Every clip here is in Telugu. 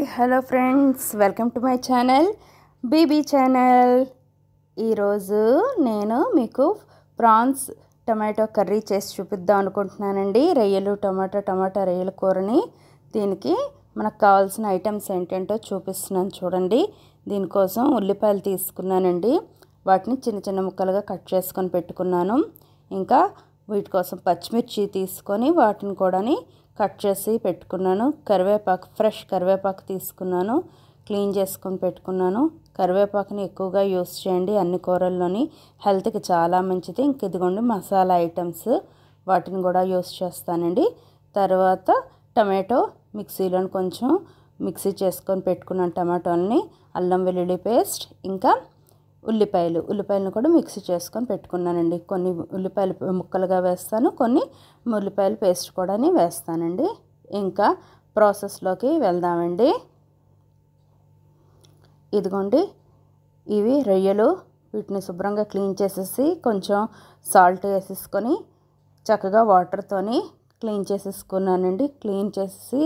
Hi hello friends, welcome to my channel BB channel. ఈరోజు నేను మీకు ప్రాన్స్ టమాటో కర్రీ చేసి చూపిద్దాం అనుకుంటున్నానండి. రొయ్యలు టమాటా రొయ్యల కూరని. దీనికి మనకు కావాల్సిన ఐటమ్స్ ఏంటంటో చూపిస్తున్నాను చూడండి. దీనికోసం ఉల్లిపాయలు తీసుకున్నానండి. వాటిని చిన్న చిన్న ముక్కలుగా కట్ చేసుకొని పెట్టుకున్నాను. ఇంకా వీటి కోసం పచ్చిమిర్చి తీసుకొని వాటిని కూడా కట్ చేసి పెట్టుకున్నాను. కరివేపాకు, ఫ్రెష్ కరివేపాకు తీసుకున్నాను, క్లీన్ చేసుకొని పెట్టుకున్నాను. కరివేపాకుని ఎక్కువగా యూస్ చేయండి అన్ని కూరల్లోని, హెల్త్కి చాలా మంచిది. ఇంక ఇదిగోండి మసాలా ఐటమ్స్, వాటిని కూడా యూస్ చేస్తానండి. తర్వాత టమాటో మిక్సీలోని కొంచెం మిక్సీ చేసుకొని పెట్టుకున్నాను. టమాటోల్ని, అల్లం వెల్లుల్లి పేస్ట్, ఇంకా ఉల్లిపాయలను కూడా మిక్సీ చేసుకొని పెట్టుకున్నానండి. కొన్ని ఉల్లిపాయలు ముక్కలుగా వేస్తాను, కొన్ని ఉల్లిపాయల పేస్ట్ కూడా వేస్తానండి. ఇంకా ప్రాసెస్లోకి వెళ్దామండి. ఇదిగోండి ఇవి రొయ్యలు. వీటిని శుభ్రంగా క్లీన్ చేసేసి కొంచెం సాల్ట్ వేసేసుకొని చక్కగా వాటర్తోని క్లీన్ చేసేసుకున్నానండి. క్లీన్ చేసి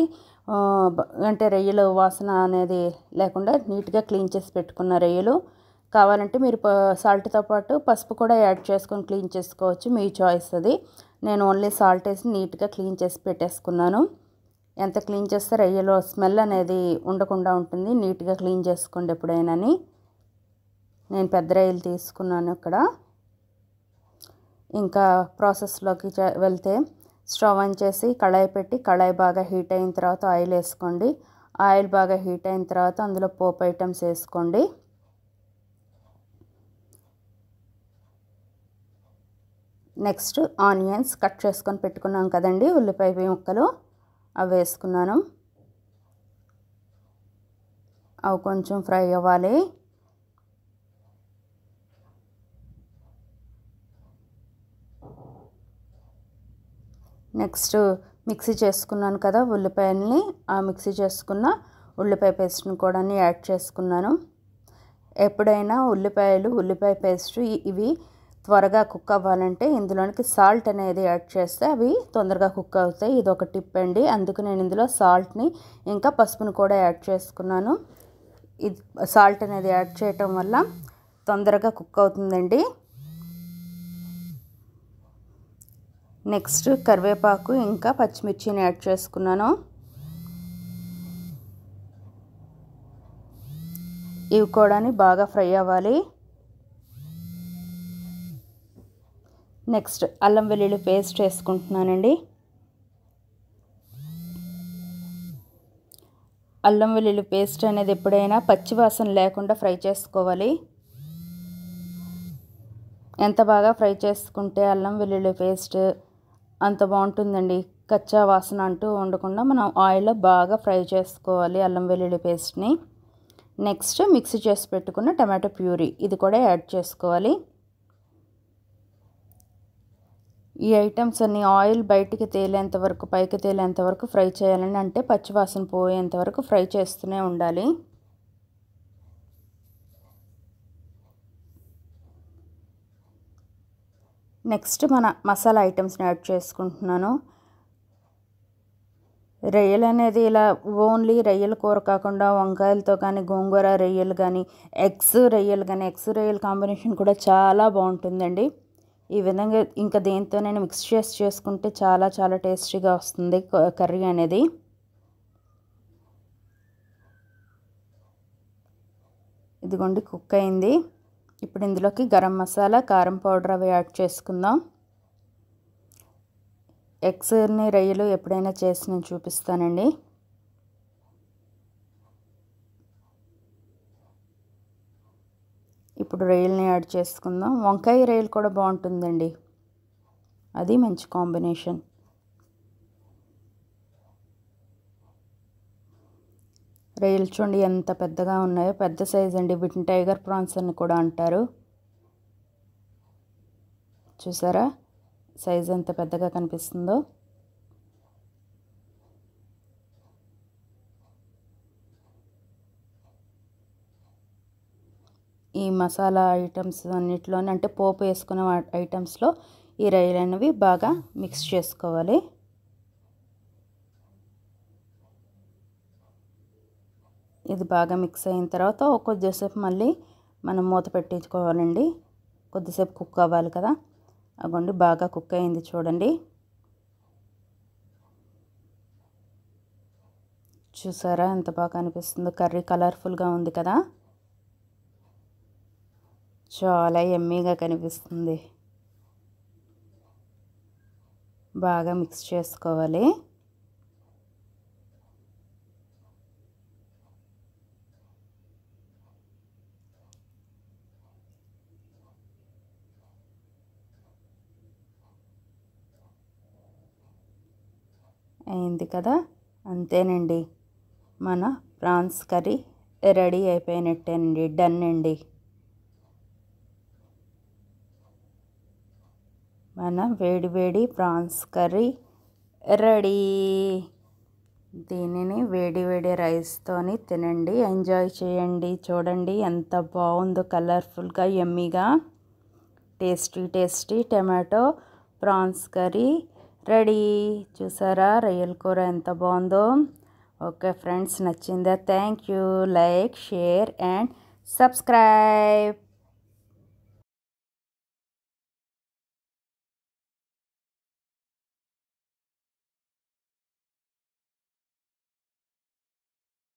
అంటే రొయ్యలు వాసన అనేది లేకుండా నీట్గా క్లీన్ చేసి పెట్టుకున్న రొయ్యలు. కావాలంటే మీరు సాల్ట్తో పాటు పసుపు కూడా యాడ్ చేసుకొని క్లీన్ చేసుకోవచ్చు, మీ చాయిస్ అది. నేను ఓన్లీ సాల్ట్ వేసి నీట్గా క్లీన్ చేసి పెట్టేసుకున్నాను. ఎంత క్లీన్ చేస్తే రొయ్యలో స్మెల్ అనేది ఉండకుండా ఉంటుంది. నీట్గా క్లీన్ చేసుకోండి ఎప్పుడైనా. నేను పెద్ద రొయ్యలు తీసుకున్నాను ఇక్కడ. ఇంకా ప్రాసెస్లోకి వెళ్తే స్టవ్ ఆన్ చేసి కళాయి పెట్టి, కళాయి బాగా హీట్ అయిన తర్వాత ఆయిల్ వేసుకోండి. ఆయిల్ బాగా హీట్ అయిన తర్వాత అందులో పోపు ఐటమ్స్ వేసుకోండి. నెక్స్ట్ ఆనియన్స్ కట్ చేసుకొని పెట్టుకున్నాం కదండి, ఉల్లిపాయ ముక్కలు, అవి వేసుకున్నాను. అవి కొంచెం ఫ్రై అవ్వాలి. నెక్స్ట్ మిక్సీ చేసుకున్నాను కదా ఉల్లిపాయల్ని, ఆ మిక్సీ చేసుకున్న ఉల్లిపాయ పేస్ట్ని కూడా యాడ్ చేసుకున్నాను. ఎప్పుడైనా ఉల్లిపాయ పేస్ట్ ఇవి త్వరగా కుక్ అవ్వాలంటే ఇందులోనికి సాల్ట్ అనేది యాడ్ చేస్తే అవి తొందరగా కుక్ అవుతాయి. ఇది ఒక టిప్ అండి. అందుకు నేను ఇందులో సాల్ట్ని ఇంకా పసుపుని కూడా యాడ్ చేసుకున్నాను. ఇది సాల్ట్ అనేది యాడ్ చేయటం వల్ల తొందరగా కుక్ అవుతుందండి. నెక్స్ట్ కరివేపాకు ఇంకా పచ్చిమిర్చిని యాడ్ చేసుకున్నాను. ఇవి కూడా బాగా ఫ్రై అవ్వాలి. నెక్స్ట్ అల్లం వెల్లుల్లి పేస్ట్ వేసుకుంటున్నానండి. అల్లం వెల్లుల్లి పేస్ట్ అనేది ఎప్పుడైనా పచ్చివాసన లేకుండా ఫ్రై చేసుకోవాలి. ఎంత బాగా ఫ్రై చేసుకుంటే అల్లం వెల్లుల్లి పేస్ట్ అంత బాగుంటుందండి. కచ్చా వాసన అంటూ ఉండకుండా మనం ఆయిల్లో బాగా ఫ్రై చేసుకోవాలి అల్లం వెల్లుల్లి పేస్ట్ని. నెక్స్ట్ మిక్సీ చేసి పెట్టుకున్న టమాటో ప్యూరీ, ఇది కూడా యాడ్ చేసుకోవాలి. ఈ ఐటమ్స్ అన్ని ఆయిల్ బయటికి తేలేంత వరకు, పైకి తేలేంత వరకు ఫ్రై చేయాలండి. అంటే పచ్చివాసన పోయేంత వరకు ఫ్రై చేస్తూనే ఉండాలి. నెక్స్ట్ మన మసాలా ఐటమ్స్ని యాడ్ చేసుకుంటున్నాను. రొయ్యలు అనేది ఇలా ఓన్లీ రొయ్యల కూర కాకుండా వంకాయలతో కానీ, గోంగూర రొయ్యలు కానీ, ఎగ్స్ రొయ్యలు కాంబినేషన్ కూడా చాలా బాగుంటుందండి. ఈ విధంగా ఇంకా దేంతోనైనా మిక్స్ చేసుకుంటే చాలా చాలా టేస్టీగా వస్తుంది కర్రీ అనేది. ఇదిగోండి కుక్ అయింది. ఇప్పుడు ఇందులోకి గరం మసాలా, కారం పౌడర్ అవి యాడ్ చేసుకుందాం. ఎగ్స్ని రొయ్యలు ఎప్పుడైనా చేసి నేను చూపిస్తానండి. ఇప్పుడు రొయ్యల్ని యాడ్ చేసుకుందాం. వంకాయ రొయ్యలు కూడా బాగుంటుందండి, అది మంచి కాంబినేషన్. రొయ్యలు చూడండి ఎంత పెద్దగా ఉన్నాయో, పెద్ద సైజ్ అండి. వీటిని టైగర్ ప్రాన్స్ అని కూడా అంటారు. చూసారా సైజ్ ఎంత పెద్దగా కనిపిస్తుందో. ఈ మసాలా ఐటమ్స్ అన్నిటిలోనే, అంటే పోపు వేసుకునే ఐటమ్స్లో ఈ రొయ్యలు అనేవి బాగా మిక్స్ చేసుకోవాలి. ఇది బాగా మిక్స్ అయిన తర్వాత కొద్దిసేపు మళ్ళీ మనం మూత పెట్టించుకోవాలండి. కొద్దిసేపు కుక్ అవ్వాలి కదా. అగోండి బాగా కుక్ అయింది చూడండి. చూసారా ఎంత బాగా అనిపిస్తుందో. కర్రీ కలర్ఫుల్గా ఉంది కదా, చాలా యమ్మీగా కనిపిస్తుంది. బాగా మిక్స్ చేసుకోవాలి. అయింది కదా, అంతేనండి. మన ప్రాన్స్ కర్రీ రెడీ అయిపోయినట్టేనండి. డన్ అండి. మన వేడి వేడి ప్రాన్స్ కర్రీ రెడీ. దీనిని వేడి వేడి రైస్తోని తినండి, ఎంజాయ్ చేయండి. చూడండి ఎంత బాగుందో, కలర్ఫుల్గా యమ్మీగా. Tasty tasty tomato prawns curry ready. చూసారా రొయ్యల కూర ఎంత బాగుందో. ఓకే ఫ్రెండ్స్, నచ్చిందా? Thank you. Like, share and subscribe.